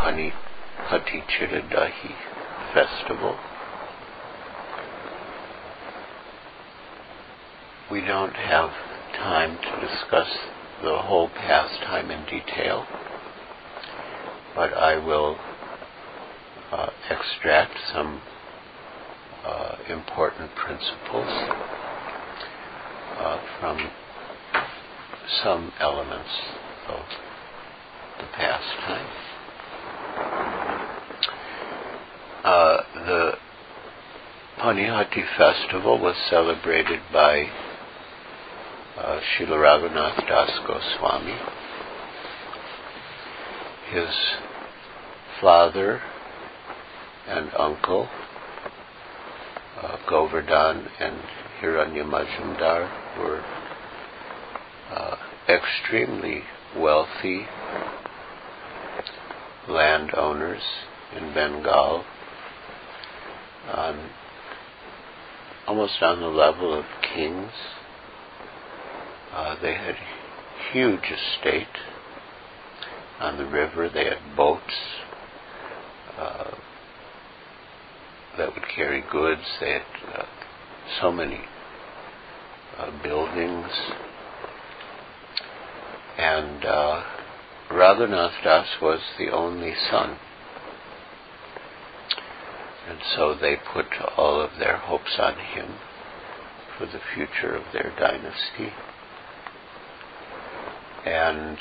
Panihati Chiradahi festival. We don't have time to discuss the whole pastime in detail, but I will extract some important principles from some elements of the pastime. The Panihati festival was celebrated by Srila Raghunath Das Goswami. His father and uncle, Govardhan and Hiranya Majumdar, were extremely wealthy landowners in Bengal, almost on the level of kings. They had huge estate on the river. They had boats that would carry goods. They had so many buildings. And Raghunath Das was the only son. And so they put all of their hopes on him for the future of their dynasty. And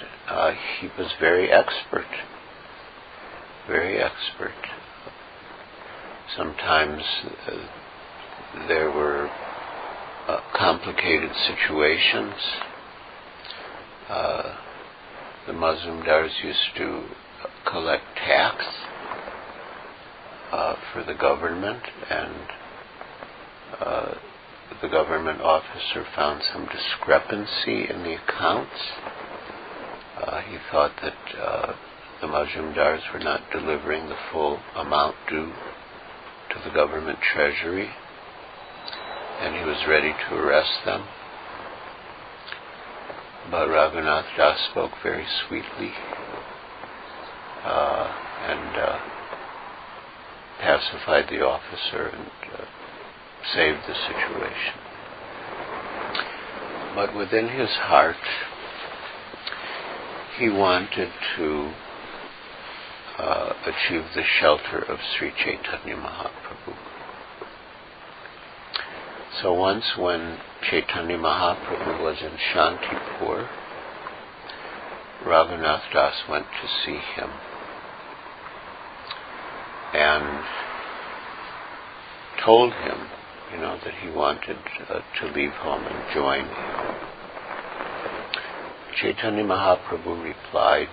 he was very expert. Sometimes there were complicated situations. The Mazumdars used to collect tax for the government, and the government officer found some discrepancy in the accounts. He thought that the Majumdars were not delivering the full amount due to the government treasury, and he was ready to arrest them. But Raghunath Das spoke very sweetly and pacified the officer and saved the situation. But within his heart, he wanted to achieve the shelter of Sri Chaitanya Mahaprabhu. So once when Chaitanya Mahaprabhu was in Shantipur, Raghunath Das went to see him and told him, that he wanted to leave home and join him. Chaitanya Mahaprabhu replied,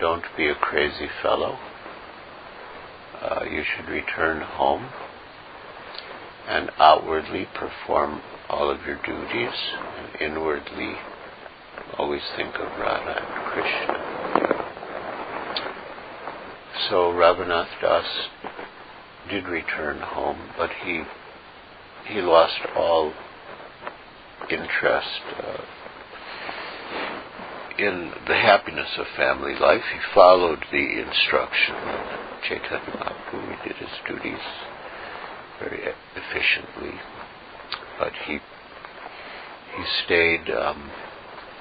don't be a crazy fellow. You should return home and outwardly perform all of your duties, and inwardly always think of Radha and Krishna. So Raghunath Das did return home, but he lost all interest in the happiness of family life. He followed the instruction of Chaitanya Mahaprabhu. He did his duties very efficiently, but he stayed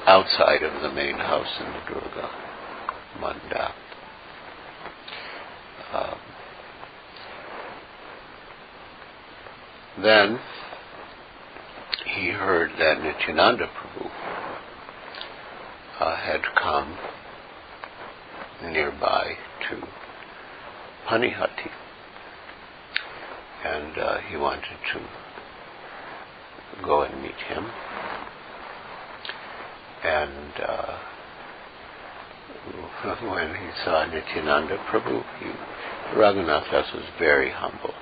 outside of the main house in the Durga Mandap. Then he heard that Nityananda Prabhu had come nearby to Panihati, and he wanted to go and meet him. And when he saw Nityananda Prabhu, Raghunath Das was very humble.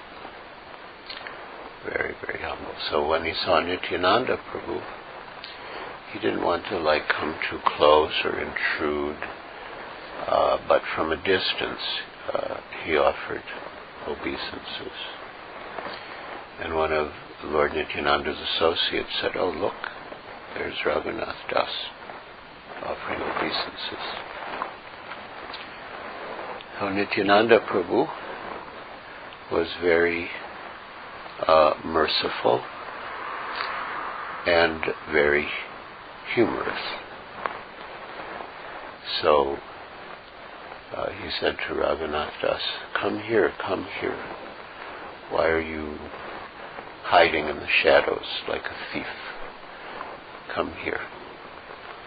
Very, very humble. So when he saw Nityananda Prabhu, he didn't want to come too close or intrude, but from a distance he offered obeisances. And one of Lord Nityananda's associates said, "Oh, look, there's Raghunath Das offering obeisances." So Nityananda Prabhu was very merciful and very humorous. So he said to Raghunath Das, come here. Why are you hiding in the shadows like a thief? Come here.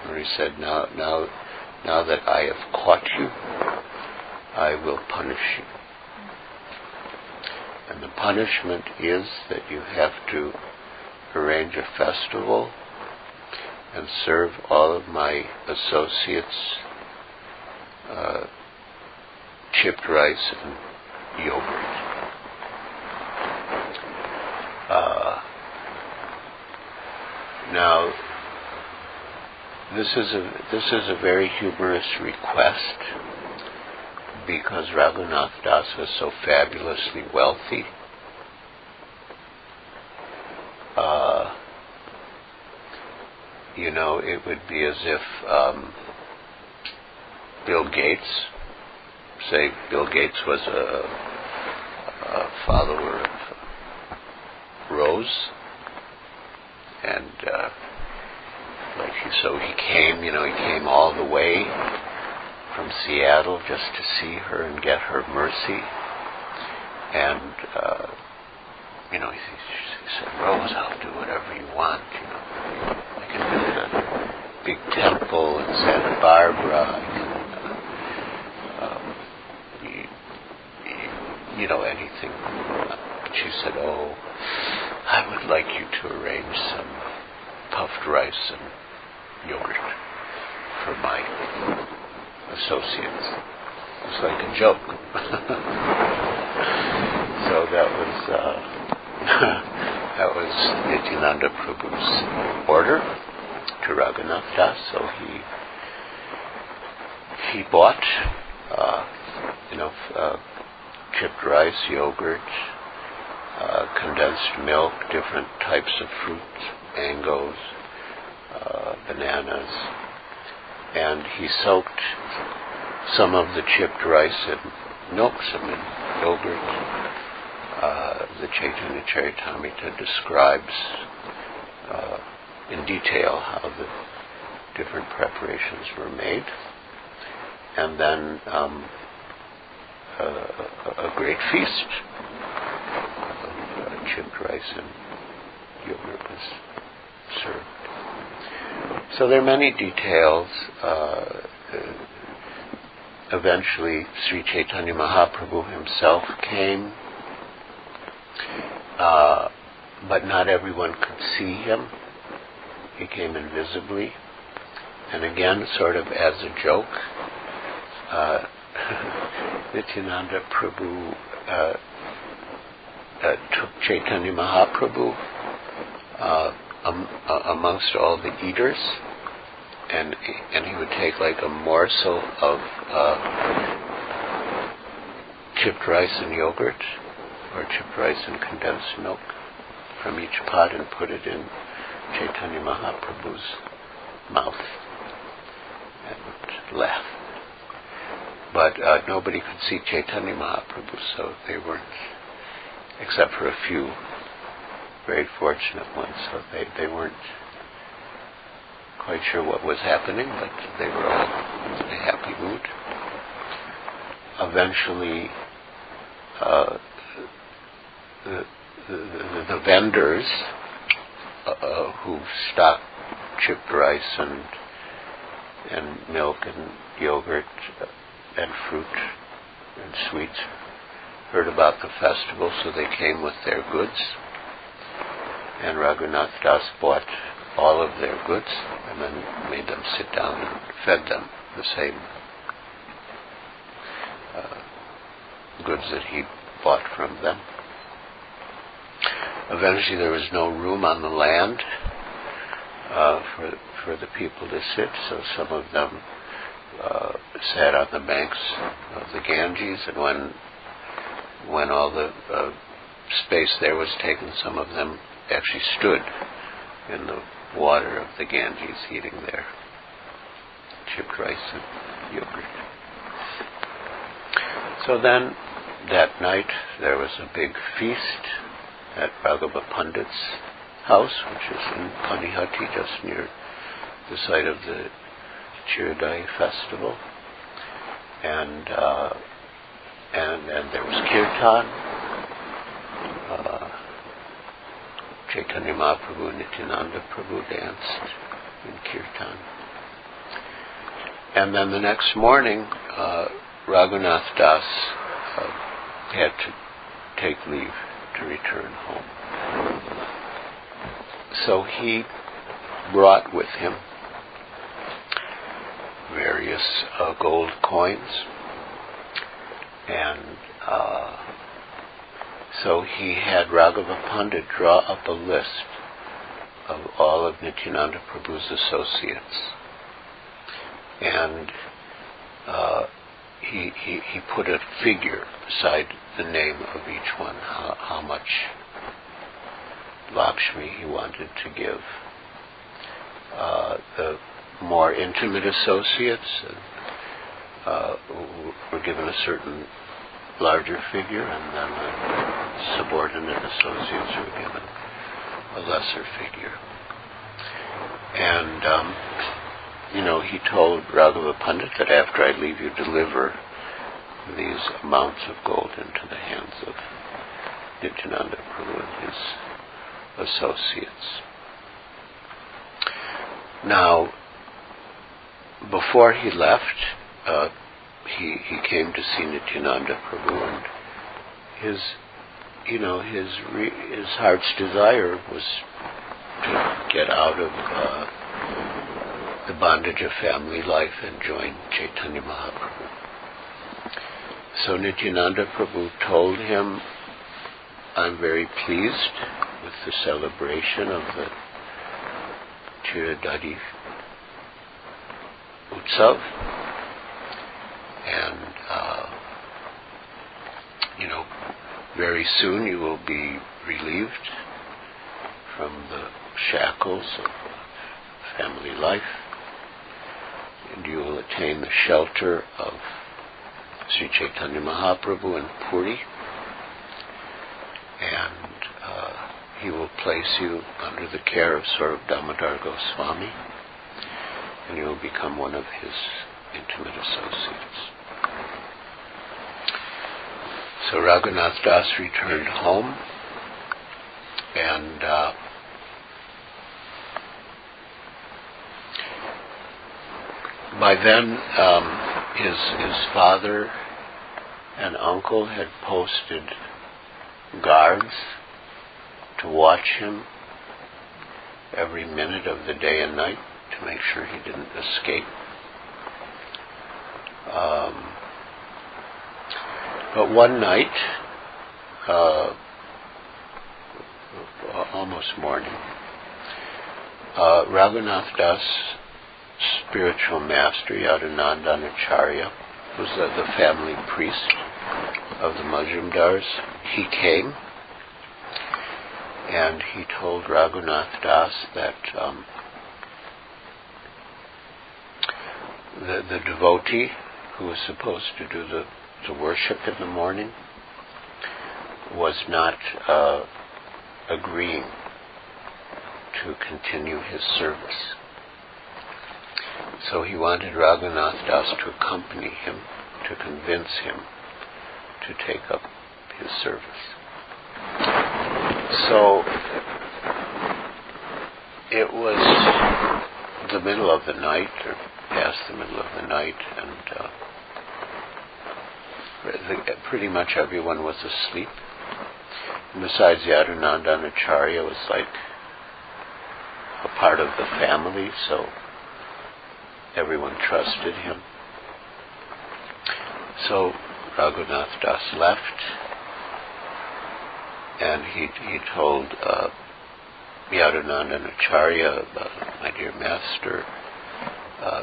And he said, now that I have caught you, I will punish you. And the punishment is that you have to arrange a festival and serve all of my associates chipped rice and yogurt. Now, this is a very humorous request because Raghunath Das was so fabulously wealthy. It would be as if Bill Gates, say Bill Gates was a follower of Rose, and so he came all the way from Seattle just to see her and get her mercy. And he said, Rose, I'll do whatever you want. I can build a big temple in Santa Barbara. I can, anything. But she said, oh, I would like you to arrange some puffed rice and yogurt for my associates. It's like a joke. So that was Nityananda Prabhu's order to Raghunath Das. So he bought chipped rice, yogurt, condensed milk, different types of fruits, mangoes, bananas, and he soaked some of the chipped rice in milk, some in yogurt. The Chaitanya Charitamrita describes in detail how the different preparations were made, and then a great feast of chipped rice and yogurt was served. So there are many details. Eventually, Sri Chaitanya Mahaprabhu himself came, but not everyone could see him. He came invisibly, and again, sort of as a joke, Nityananda Prabhu took Chaitanya Mahaprabhu amongst all the eaters, and he would take like a morsel of chipped rice and yogurt, or chipped rice and condensed milk from each pot and put it in Chaitanya Mahaprabhu's mouth and would laugh. But nobody could see Chaitanya Mahaprabhu, so they weren't, except for a few very fortunate ones, so they weren't quite sure what was happening, but they were all in a happy mood. Eventually, the vendors who stocked chipped rice and milk and yogurt and fruit and sweets heard about the festival, so they came with their goods, and Raghunath Das bought all of their goods and then made them sit down and fed them the same goods that he bought from them. Eventually there was no room on the land for the people to sit, so some of them sat on the banks of the Ganges, and when all the space there was taken, some of them actually stood in the water of the Ganges eating their chipped rice and yogurt. So then, that night, there was a big feast at Raghava Pandit's house, which is in Panihati, just near the site of the Giriraj festival. And there was kirtan. Chaitanya Mahaprabhu and Nityananda Prabhu danced in kirtan. And then the next morning, Raghunath Das had to take leave to return home. So he brought with him various gold coins, and so he had Raghava Pandit draw up a list of all of Nityananda Prabhu's associates, and he put a figure beside the name of each one, how much Lakshmi he wanted to give. The more intimate associates were given a certain larger figure, and then the subordinate associates were given a lesser figure. And he told Raghava Pandit that after I leave you, deliver these amounts of gold into the hands of Nityananda Prabhu and his associates. Now, before he left, he came to see Nityananda Prabhu, and his heart's desire was to get out of the bondage of family life and join Chaitanya Mahaprabhu. So Nityananda Prabhu told him, I'm very pleased with the celebration of the Giriraj Utsav, and very soon you will be relieved from the shackles of family life, and you will attain the shelter of Sri Chaitanya Mahaprabhu in Puri, and he will place you under the care of Saurabh Damodar Goswami, and you will become one of his intimate associates. So Raghunath Das returned home, and by then his father and uncle had posted guards to watch him every minute of the day and night to make sure he didn't escape. But one night, almost morning, Raghunath Das' spiritual master, Yadunandan Acharya, was the family priest of the Majumdars. He came, and he told Raghunath Das that the devotee who was supposed to do the worship in the morning was not agreeing to continue his service. So he wanted Raghunath Das to accompany him, to convince him to take up his service. So it was the middle of the night, or past the middle of the night, and pretty much everyone was asleep. And besides, Yadunandan Acharya was like a part of the family, so everyone trusted him. So Raghunath Das left, and he told Yadunandan Acharya, my dear master,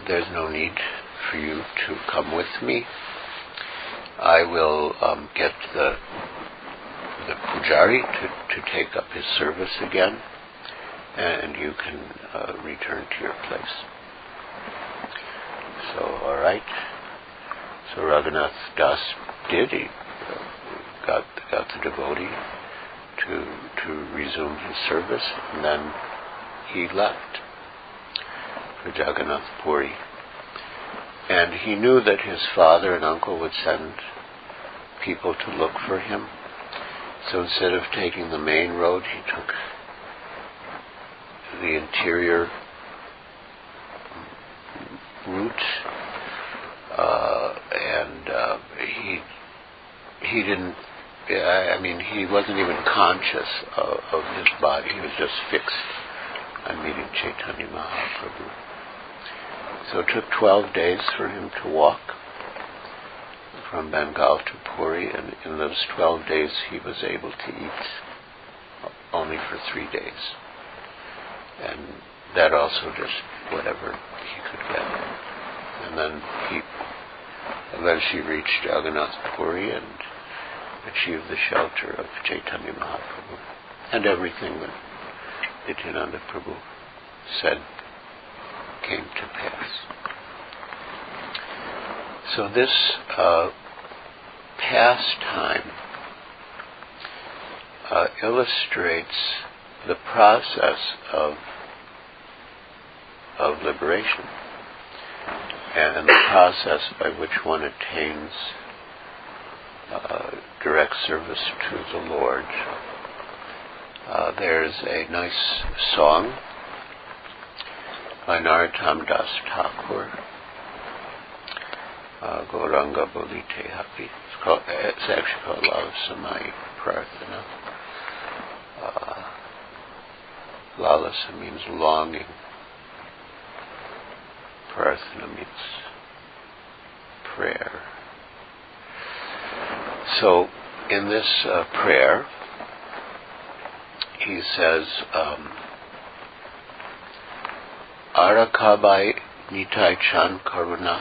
there's no need for you to come with me. I will get the pujari to take up his service again, and you can return to your place. So, all right. So Raghunath Das did. He got the devotee to resume his service, and then he left for Jagannath Puri. And he knew that his father and uncle would send people to look for him. So instead of taking the main road, he took the interior route, and he didn't. He wasn't even conscious of his body. He was just fixed on meeting Chaitanya Mahaprabhu. So it took 12 days for him to walk from Bengal to Puri, and in those 12 days he was able to eat only for 3 days. And that also just whatever he could get. And then he eventually reached Jagannath Puri and achieved the shelter of Chaitanya Mahaprabhu. And everything that Nityananda Prabhu said came to pass. So this pastime illustrates the process of liberation and the process by which one attains direct service to the Lord. There's a nice song by Narottam Das Thakur, Gauranga Bolite Happy. It's actually called Lala Samai Prarthana. Lalasa means longing. Prarthana means prayer. So in this prayer, he says, Arakabai Nitai Chan Karuna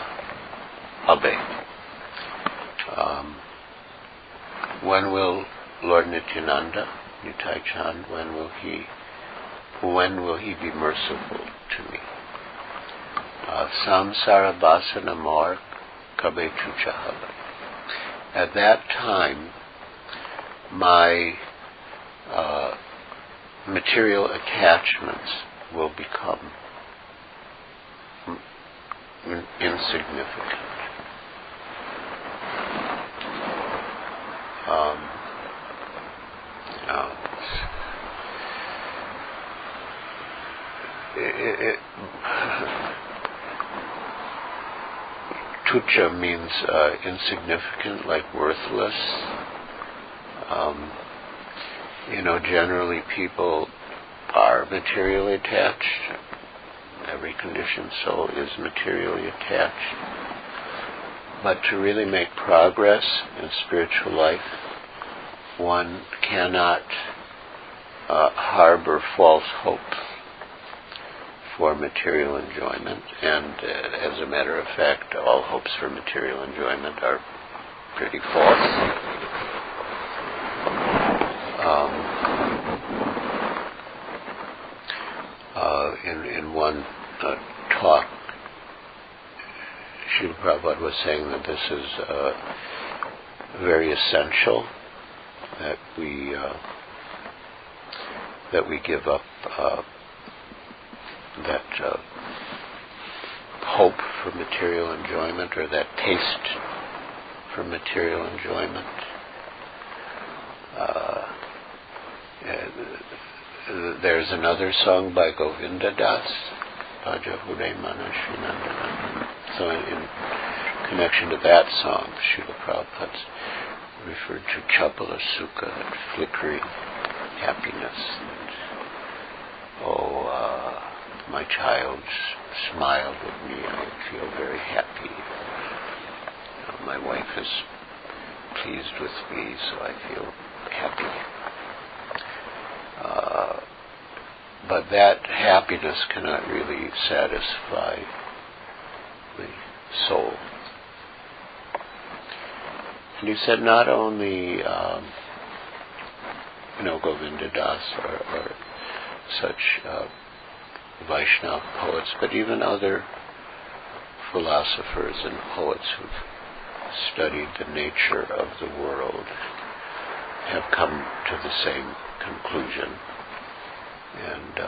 Abe. When will Lord Nityananda, Nitai Chan, when will he be merciful to me? Samsara Basana Mar Kabe Chuchahaba. At that time, my material attachments will become insignificant. Tucha means insignificant, like worthless. Generally people are materially attached. Every conditioned soul is materially attached. But to really make progress in spiritual life, one cannot harbor false hope for material enjoyment, and as a matter of fact, all hopes for material enjoyment are pretty false. In one talk, Srila Prabhupada was saying that this is very essential that we give up that hope for material enjoyment, or that taste for material enjoyment. There's another song by Govinda Das, Bhaja Hure Mana Srinandananda. So in connection to that song, Srila Prabhupada referred to Chapala Sukha, that flickering happiness. My child smiled with me, I feel very happy. My wife is pleased with me, so I feel happy. But that happiness cannot really satisfy the soul. And he said not only Govinda Das or such Vaishnava poets, but even other philosophers and poets who've studied the nature of the world have come to the same conclusion. And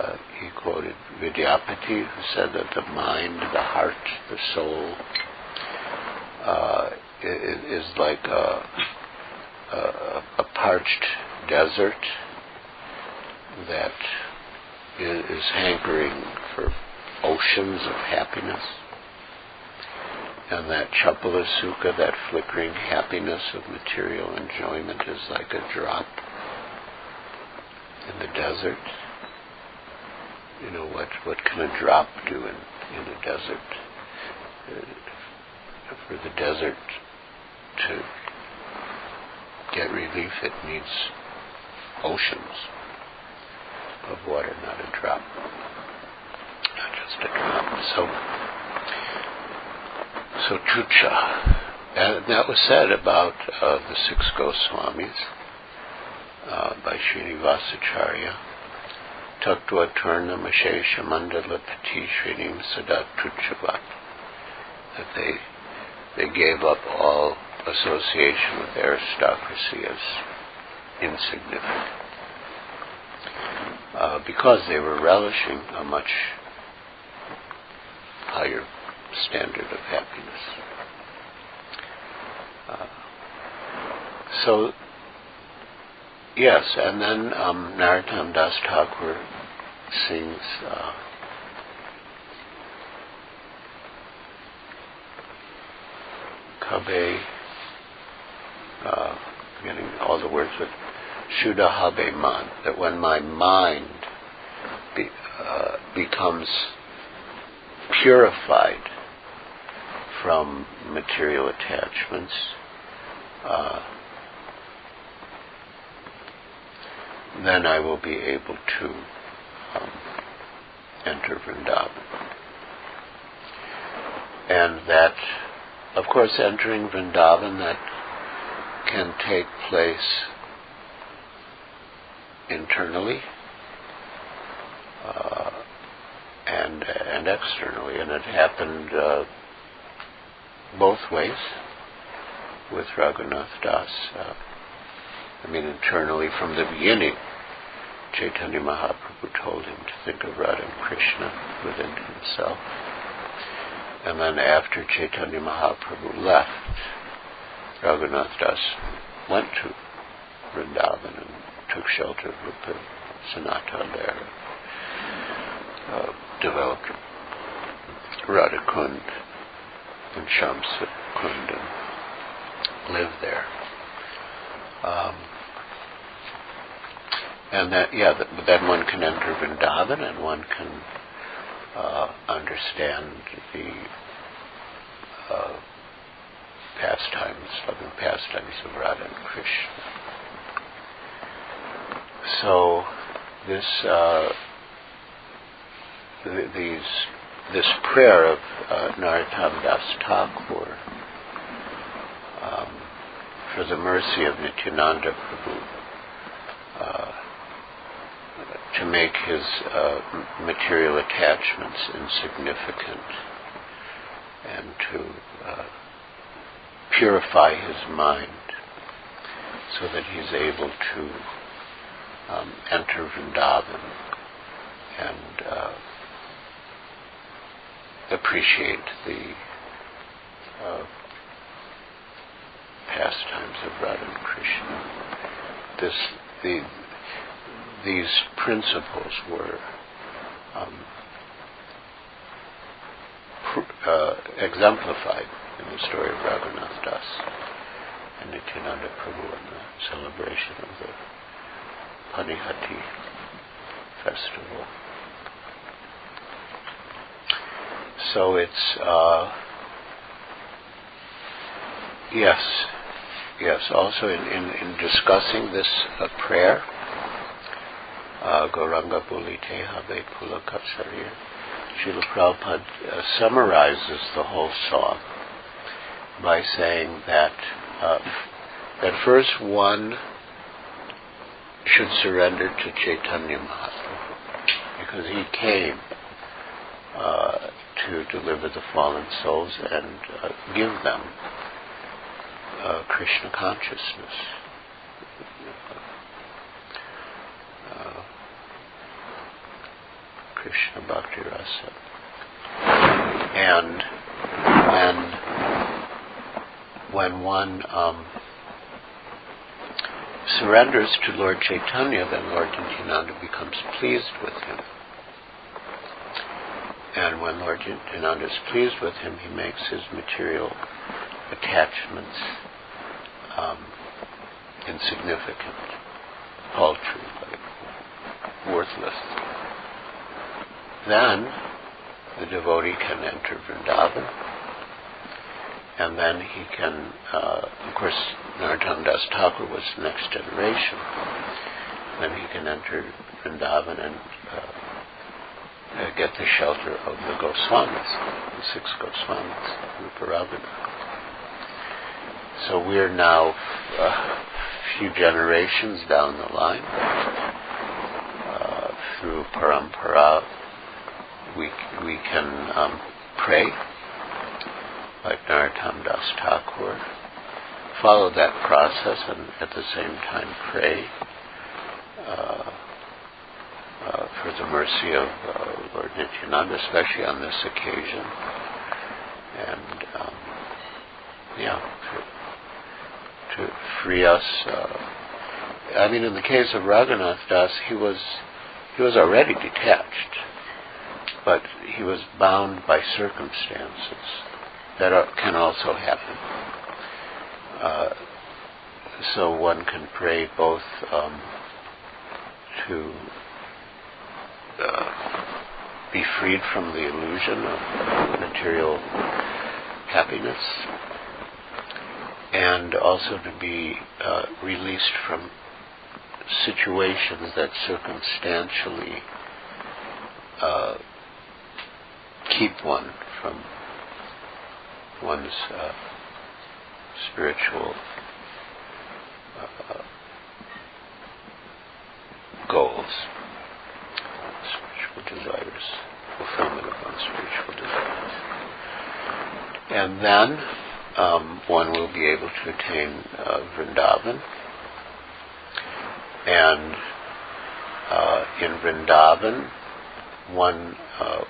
he quoted Vidyapati, who said that the mind, the heart, the soul is like a parched desert that is hankering for oceans of happiness. And that Chapala Sukha, that flickering happiness of material enjoyment, is like a drop in the desert. You know, what can a drop do in a desert? For the desert to get relief, it needs oceans of water, not a drop. Not just a drop. So Chucha. And that was said about the six Goswamis by Srinivasacharya. Taktva Turna Mashesha Mandala Pati Shrinim Sadat Tuchavat. That they gave up all association with aristocracy as insignificant. Because they were relishing a much higher standard of happiness. So, yes, and then Narottam Das Thakur sings Kabe, getting all the words with Shuddha Habe Man, that when my mind becomes purified from material attachments, then I will be able to enter Vrindavan. And that, of course, entering Vrindavan, that can take place internally and externally, and it happened both ways with Raghunath Das. Internally from the beginning, Chaitanya Mahaprabhu told him to think of Radha and Krishna within himself. And then after Chaitanya Mahaprabhu left, Raghunath Das went to Vrindavan and took shelter with the Sanatana there, developed Radha Kund and Shamsa Kund and lived there. And that, then one can enter Vrindavan and one can understand the loving pastimes of Radha and Krishna. So this prayer of Narottam Das Thakur for the mercy of Nityananda Prabhu to make his material attachments insignificant and to purify his mind so that he's able to enter Vrindavan and appreciate the pastimes of Radha and Krishna. These principles were exemplified in the story of Raghunath Das and Nityananda Prabhu and the celebration of the Panihati festival. So it's also in discussing this prayer, Gauranga Bulite Habe Pulakapsariya, Srila Prabhupada summarizes the whole song by saying that first one should surrender to Chaitanya Mahaprabhu, because he came to deliver the fallen souls and give them Krishna consciousness. Krishna Bhakti Rasa. And when one surrenders to Lord Chaitanya, then Lord Nityananda becomes pleased with him. And when Lord Nityananda is pleased with him, he makes his material attachments insignificant, paltry, worthless. Then the devotee can enter Vrindavan, and then he can, of course, Narottam Das Thakur was the next generation. Then he can enter Vrindavan and get the shelter of the Goswamis, the 6 Goswamis, Rupa Raghunath. So we're now a few generations down the line. Through parampara, we can pray like Narottam Das Thakur, follow that process, and at the same time pray for the mercy of Lord Nityananda, especially on this occasion, and to free us. In the case of Raghunath Das, he was already detached, but he was bound by circumstances that can also happen. So one can pray both to be freed from the illusion of material happiness, and also to be released from situations that circumstantially keep one from one's spiritual goals, spiritual desires, fulfillment of one's spiritual desires. And then one will be able to attain Vrindavan. And in Vrindavan, one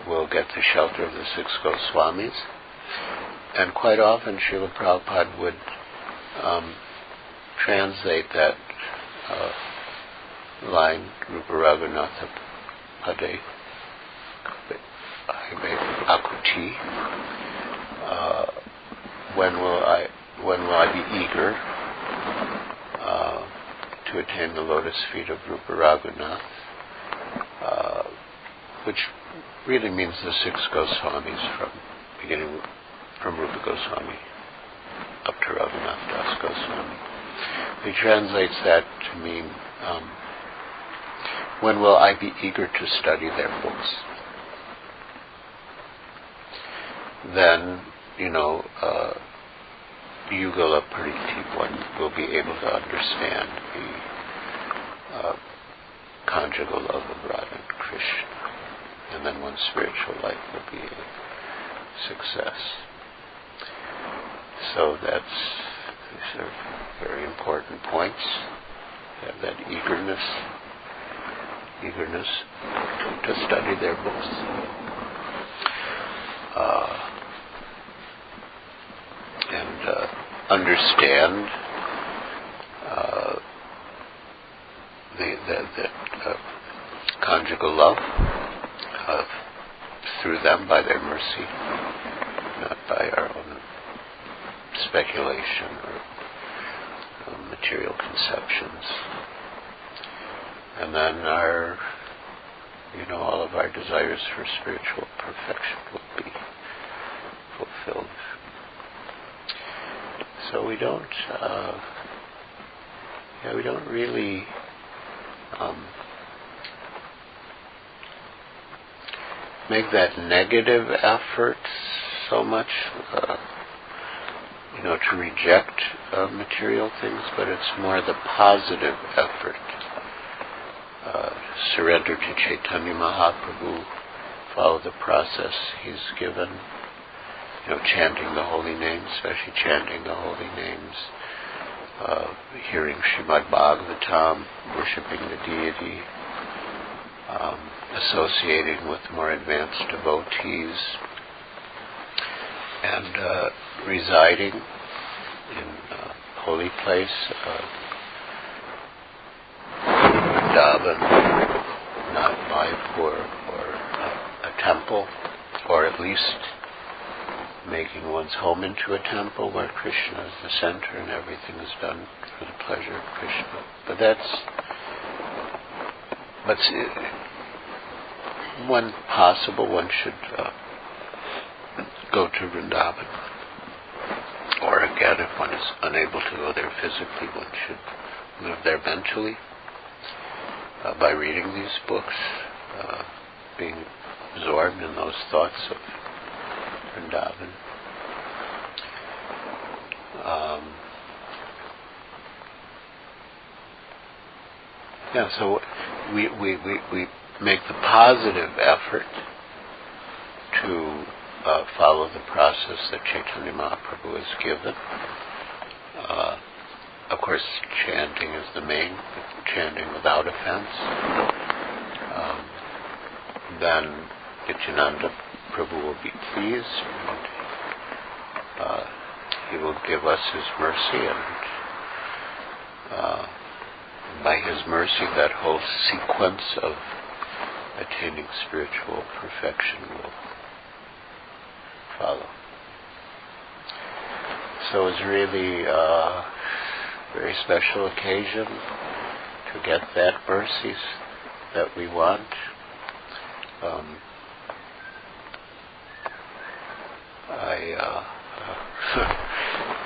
will get the shelter of the 6 Goswamis. And quite often Srila Prabhupada would translate that line, Rupa Raghunatha Pade Akuti. When will I be eager to attain the lotus feet of Rupa Raghunath, which really means the 6 Goswamis, beginning from Rupa Goswami up to Raghunath Das Goswami. He translates that to mean, when will I be eager to study their books? Then, Yugala Pariti, one will be able to understand the conjugal love of Radha and Krishna, and then one's spiritual life will be a success. So these are very important points. Have that eagerness to study their books. And understand the conjugal love through them by their mercy, not by our own speculation or material conceptions. And then all of our desires for spiritual perfection will be fulfilled. So we don't really make that negative effort so much, to reject material things, but it's more the positive effort. Surrender to Chaitanya Mahaprabhu, follow the process he's given, chanting the holy names, especially chanting the holy names, hearing Srimad Bhagavatam, worshipping the deity, associating with more advanced devotees, and residing in a holy place, Vrindavan, not Mayapur, or a temple, or at least making one's home into a temple where Krishna is the center and everything is done for the pleasure of Krishna. But when possible, one should go to Vrindavan. Or again, if one is unable to go there physically, one should live there mentally by reading these books, being absorbed in those thoughts of Vrindavan. So we make the positive effort to follow the process that Chaitanya Mahaprabhu has given. Of course, chanting is the main, chanting without offense. Then Nityananda Prabhu will be pleased, and he will give us his mercy, and by his mercy that whole sequence of attaining spiritual perfection will follow. So it's really a very special occasion to get that mercy that we want.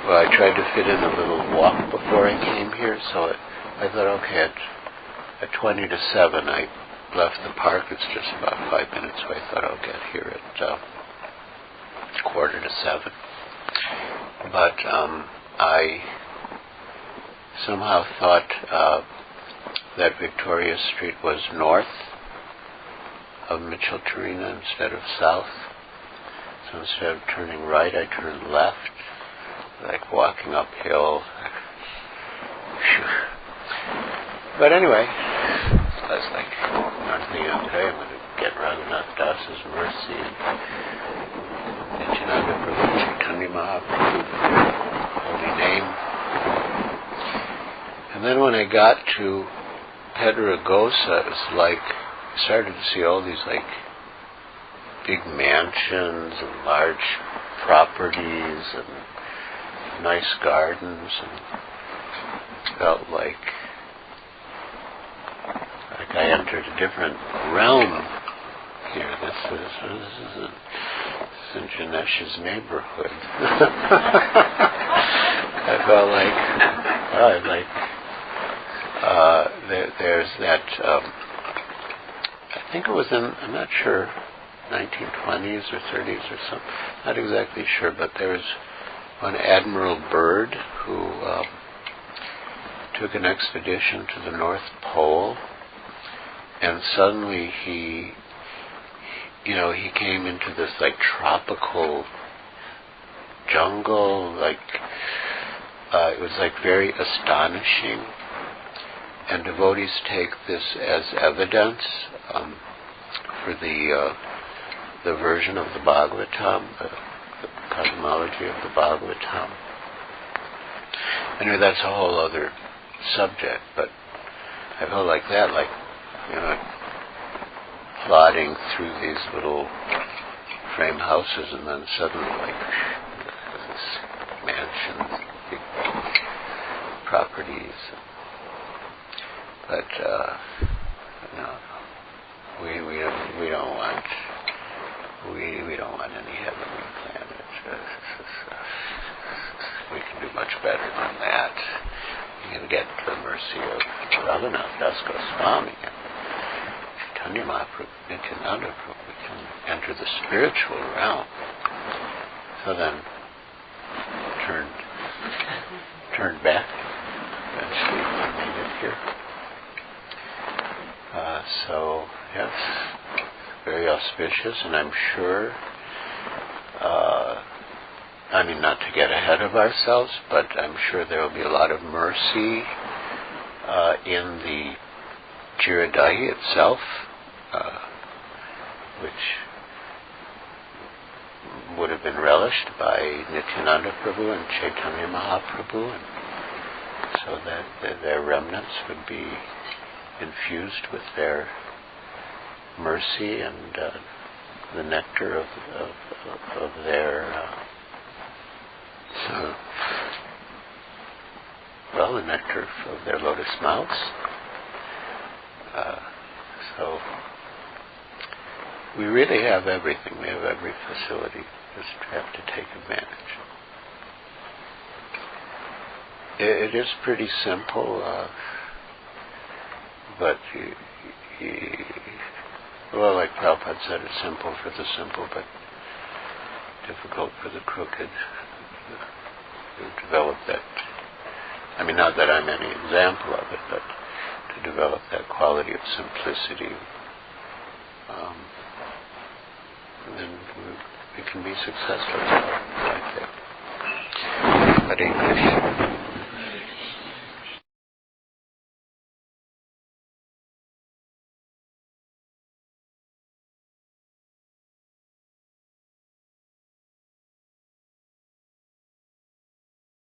I tried to fit in a little walk before I came here, so I thought, okay, at 20 to 7 I left the park. It's just about 5 minutes away. I thought I'll get here at quarter to 7. But I somehow thought that Victoria Street was north of Mitchell Tarina instead of south. So instead of turning right, I turned left, like walking uphill. But anyway, I was like, I'm thinking, okay, I'm going to get Raghunath Das's mercy and Nityananda Prabhu, Chaitanya Mahaprabhu, holy name. And then when I got to Pedregosa, it was like, I started to see all these like big mansions and large properties and nice gardens, and felt like I entered a different realm here. This is in Janesh's neighborhood. I felt like there's that. I think it was in, I'm not sure, 1920s or 30s or something. Not exactly sure, but there was one Admiral Byrd who took an expedition to the North Pole. And suddenly he came into this like tropical jungle, like it was like very astonishing. And devotees take this as evidence for the version of the Bhagavatam, the cosmology of the Bhagavatam. Anyway, that's a whole other subject, but I felt like that, like, plodding through these little frame houses, and then suddenly, like, this mansions, big properties. But we don't want any heavenly planet. We can do much better than that. We can get the mercy of Raghunath Das Goswami and Chaitanya Mahaprabhu, Nityananda Prabhu. We can enter the spiritual realm. So then, turned back. Eventually, we made it here. So, yes, very auspicious, and I'm sure I mean, not to get ahead of ourselves, but I'm sure there will be a lot of mercy in the Giriraj itself, which would have been relished by Nityananda Prabhu and Chaitanya Mahaprabhu, and so that their remnants would be infused with their mercy and the nectar of their the nectar of their lotus mouths. So we really have everything. We have every facility. Just have to take advantage. It is pretty simple, but like Prabhupada said, it's simple for the simple, but difficult for the crooked. To develop that. I mean, not that I'm any example of it, but to develop that quality of simplicity. Then we can be successful like that. Hare Krishna.